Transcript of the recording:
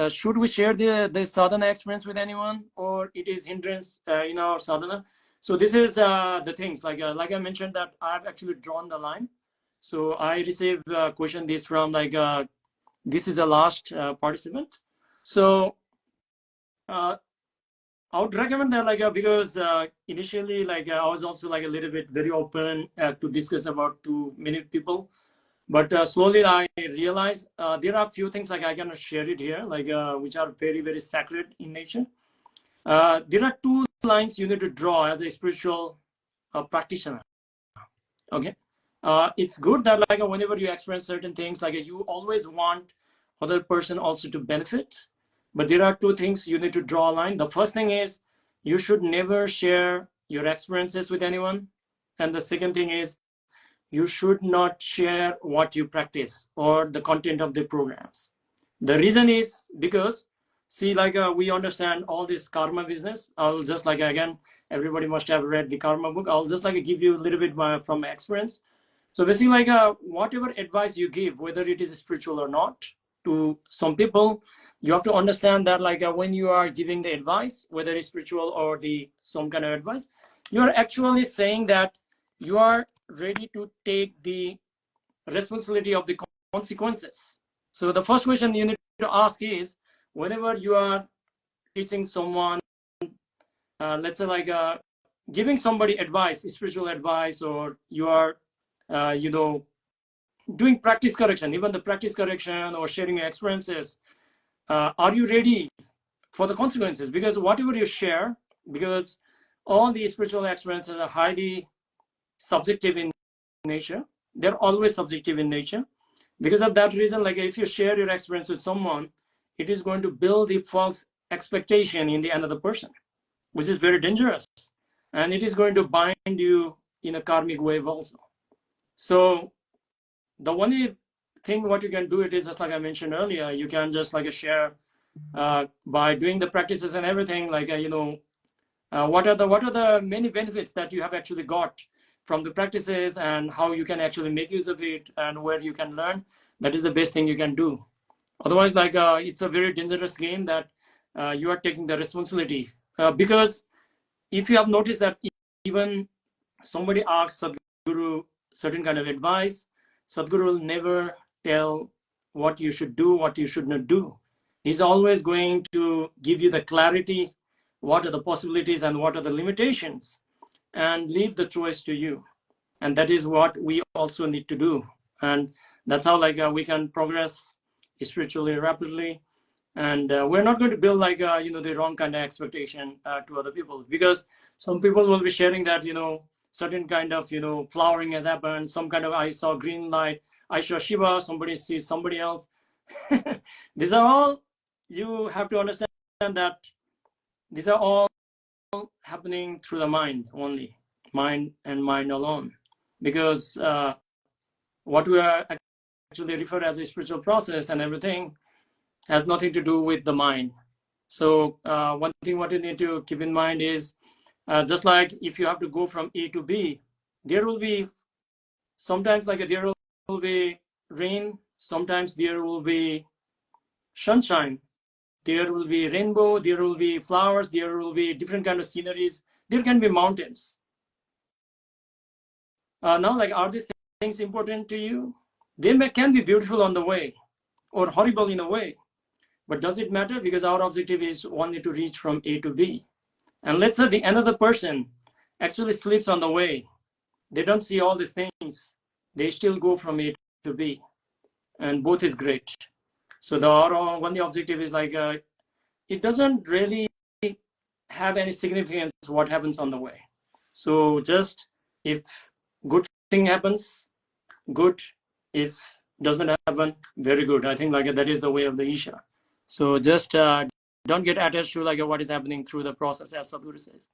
should we share the sadhana experience with anyone, or it is hindrance in our sadhana? So this is the things like I mentioned that I've actually drawn the line. So I received a question this from this is a last participant. So I would recommend that because initially I was also a little bit very open to discuss about to many people. But slowly I realized there are a few things I cannot share it here, which are very, very sacred in nature. There are two lines you need to draw as a spiritual practitioner. Okay, it's good that whenever you experience certain things, you always want other person also to benefit. But there are two things you need to draw a line. The first thing is you should never share your experiences with anyone, and the second thing is you should not share what you practice or the content of the programs. The reason is because, see, we understand all this karma business. I'll just again, everybody must have read the karma book. I'll just give you a little bit from my experience. So basically, whatever advice you give, whether it is spiritual or not, to some people, you have to understand that when you are giving the advice, whether it's spiritual or some kind of advice, you are actually saying that you are ready to take the responsibility of the consequences. So the first question you need to ask is, whenever you are teaching someone, let's say giving somebody advice, spiritual advice, or you are, doing practice correction, even the practice correction or sharing your experiences, are you ready for the consequences? Because whatever you share, because all the spiritual experiences are highly subjective in nature. They're always subjective in nature. Because of that reason, if you share your experience with someone, it is going to build the false expectation in the another person, which is very dangerous. And it is going to bind you in a karmic wave also. So the only thing what you can do, it is just I mentioned earlier, you can just share by doing the practices and everything, what are the many benefits that you have actually got from the practices and how you can actually make use of it and where you can learn. That is the best thing you can do. Otherwise, it's a very dangerous game that you are taking the responsibility. Because if you have noticed that even somebody asks Sadhguru certain kind of advice, Sadhguru will never tell what you should do, what you should not do. He's always going to give you the clarity, what are the possibilities and what are the limitations, and leave the choice to you. And that is what we also need to do. And that's how we can progress spiritually rapidly. And we're not going to build the wrong kind of expectation to other people, because some people will be sharing that certain kind of flowering has happened, some kind of I saw green light, I saw Shiva, somebody sees somebody else. These are all, you have to understand that these are all happening through the mind only, mind and mind alone. Because what we are actually referred as a spiritual process and everything has nothing to do with the mind. So one thing what you need to keep in mind is, just like if you have to go from A to B, there will be sometimes there will be rain, sometimes there will be sunshine, there will be rainbow, there will be flowers, there will be different kind of sceneries, there can be mountains. Now, are these things important to you? They can be beautiful on the way or horrible in a way, but does it matter? Because our objective is only to reach from A to B. And let's say the another person actually sleeps on the way. They don't see all these things. They still go from A to B, and both is great. So our only objective is it doesn't really have any significance what happens on the way. So just if good thing happens, good. If does not happen, very good. I think that is the way of the Isha. So just don't get attached to what is happening through the process, as Sadhguru says.